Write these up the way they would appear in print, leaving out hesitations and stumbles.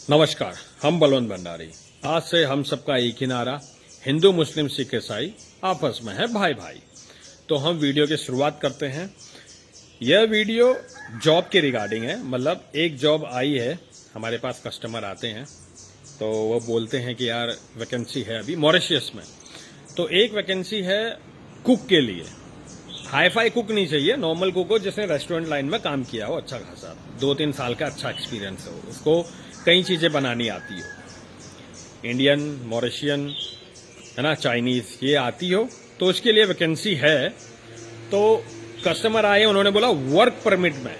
नमस्कार, हम बलवंत भंडारी। आज से हम सबका एक ही नारा, हिंदू मुस्लिम सिख ईसाई आपस में है भाई भाई। तो हम वीडियो की शुरुआत करते हैं। यह वीडियो जॉब के रिगार्डिंग है। मतलब एक जॉब आई है, हमारे पास कस्टमर आते हैं तो वो बोलते हैं कि यार वैकेंसी है अभी मॉरिशस में। तो एक वैकेंसी है कुक के लिए। हाई फाई कुक नहीं चाहिए, नॉर्मल कुक हो जिसने रेस्टोरेंट लाइन में काम किया हो अच्छा खासा, 2-3 साल का अच्छा एक्सपीरियंस हो, उसको कई चीजें बनानी आती हो, इंडियन, मॉरिशियन, है ना, चाइनीज, ये आती हो, तो उसके लिए वैकेंसी है। तो कस्टमर आए, उन्होंने बोला वर्क परमिट में,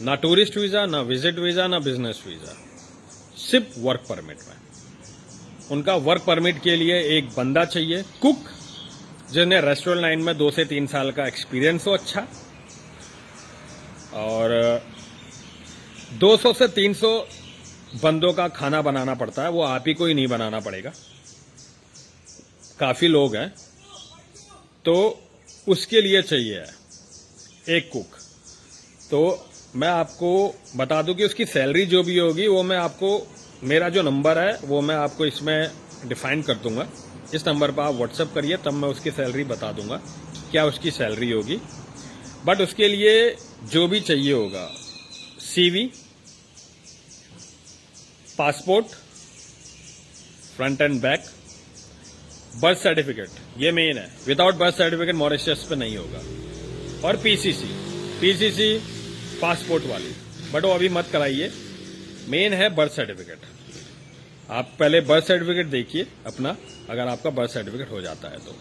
ना टूरिस्ट वीजा, ना विजिट वीजा, ना बिजनेस वीजा, सिर्फ वर्क परमिट में। उनका वर्क परमिट के लिए एक बंदा चाहिए कुक, जिन्हें रेस्टोरेंट लाइन में 2 से 3 साल का एक्सपीरियंस हो अच्छा, और 200 से 300 बंदों का खाना बनाना पड़ता है। वो आप ही को ही नहीं बनाना पड़ेगा, काफी लोग हैं, तो उसके लिए चाहिए एक कुक। तो मैं आपको बता दूं कि उसकी सैलरी जो भी होगी वो मैं आपको, मेरा जो नंबर है वो मैं आपको इसमें डिफाइन कर दूंगा। इस नंबर पर आप व्हाट्सएप करिए, तब मैं उसकी सैलरी बता दूंगा क्या उसकी सैलरी होगी। बट उसके लिए जो भी चाहिए होगा, CV, passport front end back, birth certificate, ये मेन है। विदाउट बर्थ सर्टिफिकेट मॉरिशस पे नहीं होगा। और पीसीसी पासपोर्ट वाली, बट वो अभी मत कराइए, मेन है बर्थ सर्टिफिकेट। आप पहले बर्थ सर्टिफिकेट देखिए अपना, अगर आपका बर्थ सर्टिफिकेट हो जाता है तो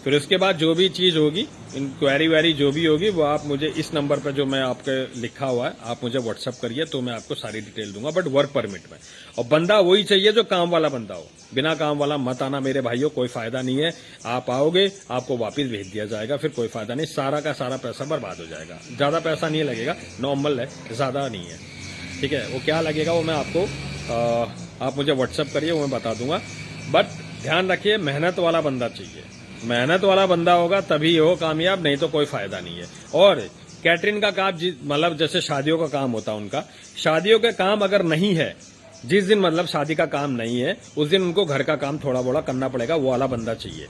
फिर उसके बाद जो भी चीज होगी, इंक्वायरी वैरी जो भी होगी, वो आप मुझे इस नंबर पर जो मैं आपके लिखा हुआ है आप मुझे व्हाट्सअप करिए, तो मैं आपको सारी डिटेल दूंगा। बट वर्क परमिट में, और बंदा वही चाहिए जो काम वाला बंदा हो। बिना काम वाला मत आना मेरे भाइयों, कोई फायदा नहीं है। आप आओगे, आपको वापस भेज दिया जाएगा, फिर कोई फायदा नहीं, सारा का सारा पैसा बर्बाद हो जाएगा। ज्यादा पैसा नहीं लगेगा, नॉर्मल है, ज्यादा नहीं है, ठीक है। वो क्या लगेगा वो मैं आपको आप मुझे व्हाट्सअप करिए, वो मैं बता दूंगा। बट ध्यान रखिए, मेहनत वाला बंदा चाहिए। मेहनत वाला बंदा होगा तभी हो कामयाब, नहीं तो कोई फायदा नहीं है। और कैटरिंग का काम, मतलब जैसे शादियों का काम होता है उनका, शादियों का काम अगर नहीं है, जिस दिन मतलब शादी का काम नहीं है उस दिन उनको घर का काम थोड़ा बड़ा करना पड़ेगा, वो वाला बंदा चाहिए,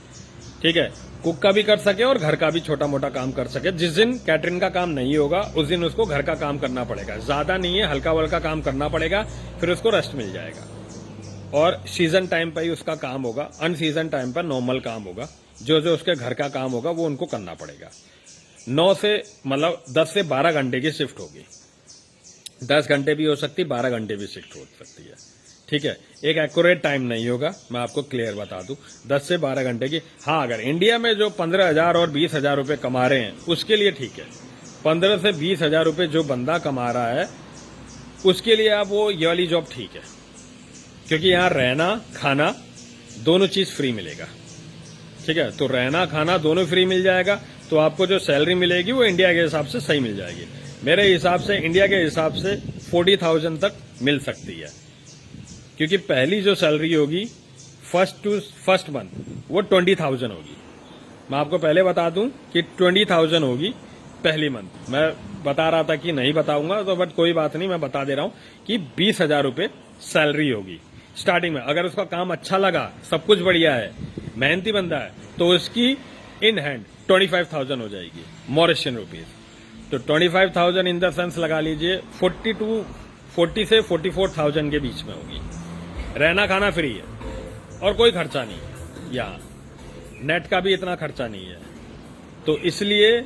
ठीक है। कुक का भी कर सके और घर का भी छोटा मोटा काम कर सके। जिस दिन कैटरिंग का काम नहीं होगा उस दिन उसको घर का काम करना पड़ेगा, ज्यादा नहीं है, हल्का वल्का काम करना पड़ेगा, फिर उसको रेस्ट मिल जाएगा। और सीजन टाइम पर ही उसका काम होगा, अनसीजन टाइम पर नॉर्मल काम होगा। जो जो उसके घर का काम होगा वो उनको करना पड़ेगा। 9 से मतलब 10 से 12 घंटे की शिफ्ट होगी, 10 घंटे भी हो सकती, 12 घंटे भी शिफ्ट हो सकती है, ठीक है। एक एक्यूरेट टाइम नहीं होगा, मैं आपको क्लियर बता दूं, 10 से 12 घंटे की। हाँ, अगर इंडिया में जो 15,000 और 20,000 रुपए कमा रहे हैं उसके लिए ठीक है। 15 से 20,000 रुपए जो बंदा कमा रहा है उसके लिए आप वो ये वाली जॉब ठीक है, क्योंकि यहाँ रहना खाना दोनों चीज फ्री मिलेगा, ठीक है। तो रहना खाना दोनों फ्री मिल जाएगा, तो आपको जो सैलरी मिलेगी वो इंडिया के हिसाब से सही मिल जाएगी। मेरे हिसाब से इंडिया के हिसाब से 40,000 तक मिल सकती है, क्योंकि पहली जो सैलरी होगी फर्स्ट मंथ वो 20,000 होगी। मैं आपको पहले बता दूं कि 20,000 होगी पहली मंथ। मैं बता रहा था कि नहीं बताऊंगा, तो बट कोई बात नहीं, मैं बता दे रहा हूं कि 20,000 रुपए सैलरी होगी स्टार्टिंग में। अगर उसका काम अच्छा लगा, सब कुछ बढ़िया है, मेहनती बंदा है, तो उसकी इन हैंड 25,000 हो जाएगी मॉरिशियन रुपीज। तो 25,000 इन द सेंस लगा लीजिए 40 से 44,000 के बीच में होगी। रहना खाना फ्री है और कोई खर्चा नहीं है, यहाँ नेट का भी इतना खर्चा नहीं है। तो इसलिए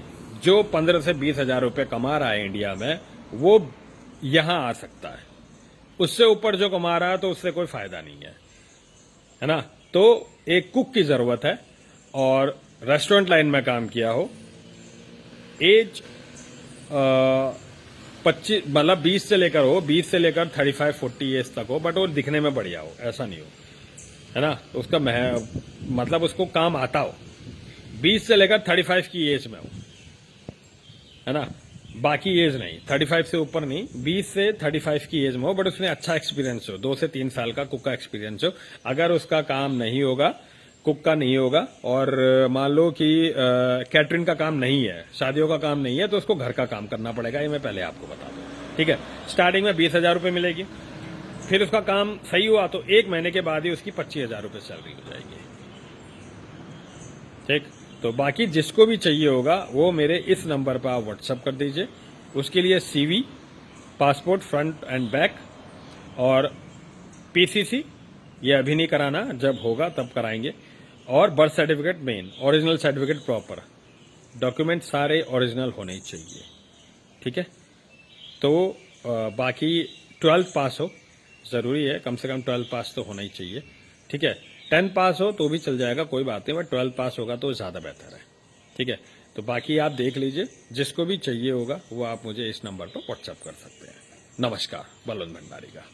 जो 15 से 20,000 रुपए कमा रहा है इंडिया में, वो यहां आ सकता है। उससे ऊपर जो कमा रहा है तो उससे कोई फायदा नहीं है ना। तो एक कुक की जरूरत है, और रेस्टोरेंट लाइन में काम किया हो, एज 25 मतलब 20 से लेकर हो, 20 से लेकर 35-40 एज तक हो, बट वो दिखने में बढ़िया हो, ऐसा नहीं हो, है ना। उसका मतलब उसको काम आता हो, 20 से लेकर 35 की एज में हो, है ना। बाकी एज नहीं, 35 से ऊपर नहीं, 20 से 35 की एज में हो, बट उसने अच्छा एक्सपीरियंस हो, 2 से 3 साल का कुक का एक्सपीरियंस हो। अगर उसका काम नहीं होगा, कुक का नहीं होगा, और मान लो कि कैटरिंग का काम नहीं है, शादियों का काम नहीं है, तो उसको घर का काम करना पड़ेगा, ये मैं पहले आपको बता दूं, ठीक है। स्टार्टिंग में 20,000 रुपए मिलेगी, फिर उसका काम सही हुआ तो 1 महीने के बाद ही उसकी 25,000 रुपये सैलरी हो जाएगी। ठीक, तो बाकी जिसको भी चाहिए होगा वो मेरे इस नंबर पर आप व्हाट्सअप कर दीजिए। उसके लिए CV, passport front end back और PCC ये अभी नहीं कराना, जब होगा तब कराएंगे, और birth certificate main, original certificate proper, document सारे ओरिजिनल होने चाहिए। ठीक है, तो बाकी 12th पास हो ज़रूरी है, कम से कम 12th पास तो होना ही चाहिए। ठीक है, 10th पास हो तो भी चल जाएगा, कोई बात नहीं, बट 12th पास होगा तो ज़्यादा बेहतर है। ठीक है, तो बाकी आप देख लीजिए, जिसको भी चाहिए होगा वो आप मुझे इस नंबर पर व्हाट्सअप कर सकते हैं। नमस्कार, बलवंत भंडारी का।